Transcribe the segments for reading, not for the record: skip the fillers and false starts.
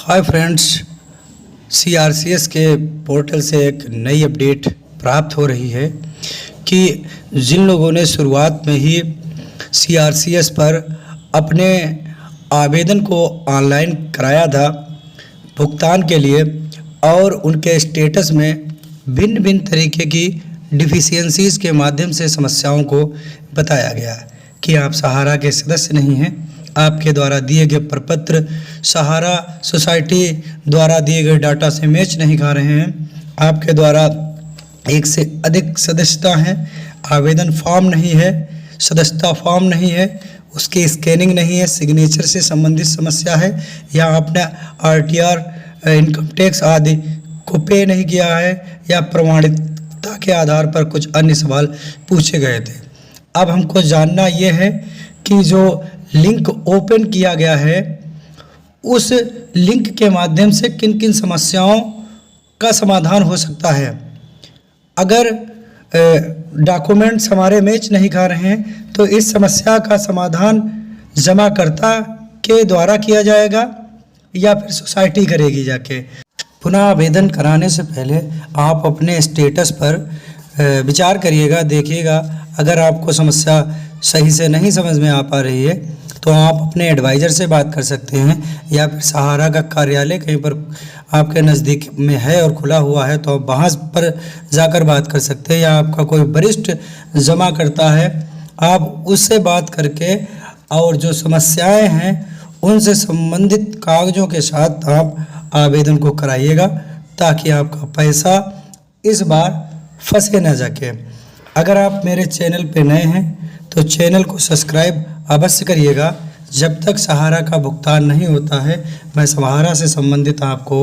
Hi friends, CRCS के portal से एक नई अपडेट प्राप्त हो रही है कि जिन लोगों ने शुरुआत में ही सीआरसीएस पर अपने आवेदन को ऑनलाइन कराया था भुगतान के लिए और उनके स्टेटस में भिन्न भिन्न तरीके की डिफिशियंसीज़ के माध्यम से समस्याओं को बताया गया कि आप सहारा के सदस्य नहीं हैं, आपके द्वारा दिए गए प्रपत्र सहारा सोसाइटी द्वारा दिए गए डाटा से मैच नहीं खा रहे हैं, आपके द्वारा एक से अधिक सदस्यता हैं, आवेदन फॉर्म नहीं है, सदस्यता फॉर्म नहीं है, उसकी स्कैनिंग नहीं है, सिग्नेचर से संबंधित समस्या है, या आपने आरटीआर इनकम टैक्स आदि को पे नहीं किया है, या प्रमाणिकता के आधार पर कुछ अन्य सवाल पूछे गए थे। अब हमको जानना ये है कि जो लिंक ओपन किया गया है उस लिंक के माध्यम से किन किन समस्याओं का समाधान हो सकता है। अगर डॉक्यूमेंट्स हमारे मैच नहीं खा रहे हैं तो इस समस्या का समाधान जमाकर्ता के द्वारा किया जाएगा या फिर सोसाइटी करेगी जाके। पुनः आवेदन कराने से पहले आप अपने स्टेटस पर विचार करिएगा, देखिएगा। अगर आपको समस्या सही से नहीं समझ में आ पा रही है तो आप अपने एडवाइज़र से बात कर सकते हैं, या फिर सहारा का कार्यालय कहीं पर आपके नज़दीक में है और खुला हुआ है तो आप वहाँ पर जाकर बात कर सकते हैं, या आपका कोई वरिष्ठ जमा करता है आप उससे बात करके और जो समस्याएं हैं उनसे संबंधित कागज़ों के साथ आप आवेदन को कराइएगा ताकि आपका पैसा इस बार फंसे न जाके। अगर आप मेरे चैनल पे नए हैं तो चैनल को सब्सक्राइब अवश्य करिएगा। जब तक सहारा का भुगतान नहीं होता है मैं सहारा से संबंधित आपको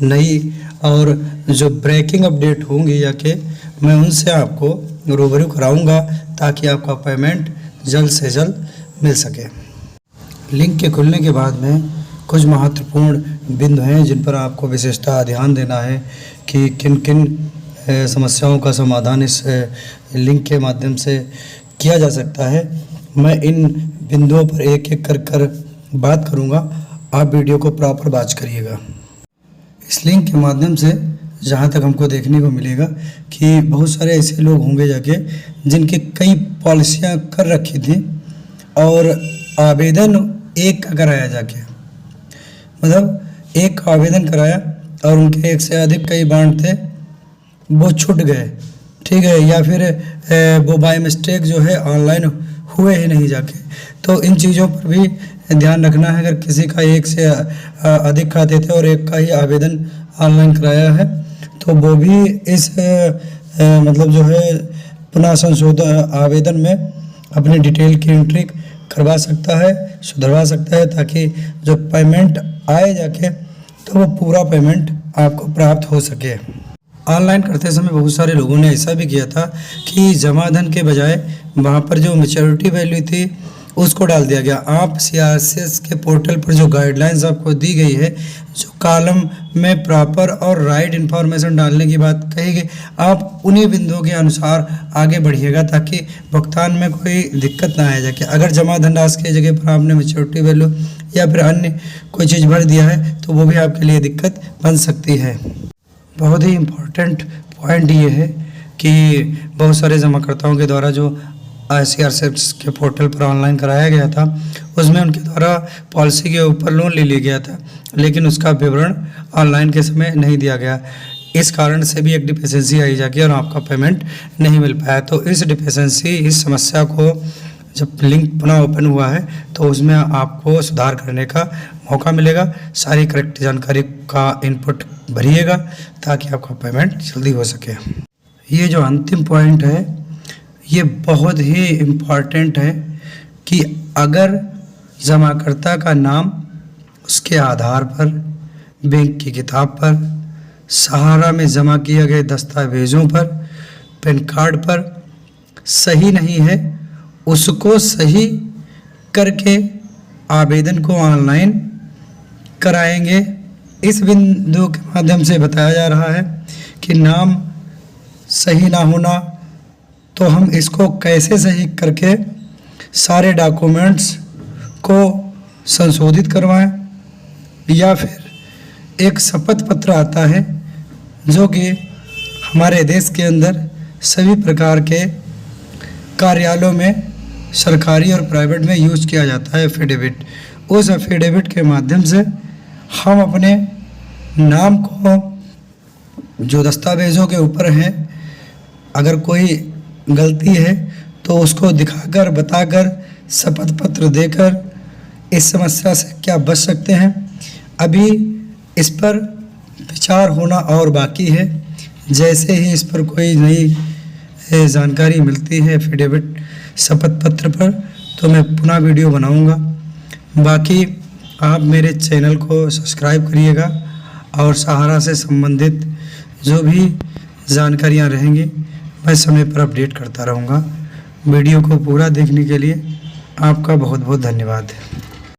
नई और जो ब्रेकिंग अपडेट होंगी जाके मैं उनसे आपको रूबरू कराऊंगा ताकि आपका पेमेंट जल्द से जल्द मिल सके। लिंक के खुलने के बाद में कुछ महत्वपूर्ण बिंदु हैं जिन पर आपको विशेषतः ध्यान देना है कि किन किन समस्याओं का समाधान इस लिंक के माध्यम से किया जा सकता है। मैं इन बिंदुओं पर एक एक कर बात करूंगा, आप वीडियो को प्रॉपर वॉच करिएगा। इस लिंक के माध्यम से जहां तक हमको देखने को मिलेगा कि बहुत सारे ऐसे लोग होंगे जाके जिनकी कई पॉलिसियां कर रखी थी और आवेदन एक का कराया जाके, मतलब एक का आवेदन कराया और उनके एक से अधिक कई बांड थे वो छूट गए, ठीक है, या फिर वो बाय मिस्टेक जो है ऑनलाइन हुए ही नहीं जाके। तो इन चीज़ों पर भी ध्यान रखना है। अगर किसी का एक से अधिक खाते थे और एक का ही आवेदन ऑनलाइन कराया है तो वो भी इस मतलब जो है पुनः संशोधन आवेदन में अपनी डिटेल की एंट्री करवा सकता है, सुधरवा सकता है ताकि जो पेमेंट आए जाके तो वो पूरा पेमेंट आपको प्राप्त हो सके। ऑनलाइन करते समय बहुत सारे लोगों ने ऐसा भी किया था कि जमा धन के बजाय वहाँ पर जो मैच्योरिटी वैल्यू थी उसको डाल दिया गया। आप सीआरसीएस के पोर्टल पर जो गाइडलाइंस आपको दी गई है, जो कॉलम में प्रॉपर और राइट इन्फॉर्मेशन डालने की बात कही गई, आप उन्हीं बिंदुओं के अनुसार आगे बढ़िएगा ताकि भुगतान में कोई दिक्कत ना आए जाके। अगर जमा धनराशि की जगह पर आपने मैच्योरिटी वैल्यू या फिर अन्य कोई चीज़ भर दिया है तो वो भी आपके लिए दिक्कत बन सकती है। बहुत ही इम्पोर्टेंट पॉइंट ये है कि बहुत सारे जमाकर्ताओं के द्वारा जो सीआरसीएस के पोर्टल पर ऑनलाइन कराया गया था उसमें उनके द्वारा पॉलिसी के ऊपर लोन ले लिया गया था, लेकिन उसका विवरण ऑनलाइन के समय नहीं दिया गया। इस कारण से भी एक डिफिशियंसी आई जाके और आपका पेमेंट नहीं मिल पाया। तो इस डिफिशियंसी, इस समस्या को जब लिंक पुनः ओपन हुआ है तो उसमें आपको सुधार करने का मौका मिलेगा। सारी करेक्ट जानकारी का इनपुट भरिएगा ताकि आपका पेमेंट जल्दी हो सके। ये जो अंतिम पॉइंट है ये बहुत ही इम्पॉर्टेंट है कि अगर जमाकर्ता का नाम उसके आधार पर, बैंक की किताब पर, सहारा में जमा किए गए दस्तावेज़ों पर, पैन कार्ड पर सही नहीं है, उसको सही करके आवेदन को ऑनलाइन कराएंगे। इस बिंदु के माध्यम से बताया जा रहा है कि नाम सही ना होना, तो हम इसको कैसे सही करके सारे डॉक्यूमेंट्स को संशोधित करवाएं या फिर एक शपथ पत्र आता है जो कि हमारे देश के अंदर सभी प्रकार के कार्यालयों में, सरकारी और प्राइवेट में यूज़ किया जाता है एफिडेविट। उस एफिडेविट के माध्यम से हम अपने नाम को जो दस्तावेज़ों के ऊपर हैं, अगर कोई गलती है तो उसको दिखाकर, बताकर, शपथ पत्र देकर इस समस्या से क्या बच सकते हैं। अभी इस पर विचार होना और बाकी है। जैसे ही इस पर कोई नई जानकारी मिलती है एफिडेविट शपथ पत्र पर, तो मैं पुनः वीडियो बनाऊंगा। बाकी आप मेरे चैनल को सब्सक्राइब करिएगा और सहारा से संबंधित जो भी जानकारियां रहेंगी मैं समय पर अपडेट करता रहूँगा। वीडियो को पूरा देखने के लिए आपका बहुत बहुत धन्यवाद।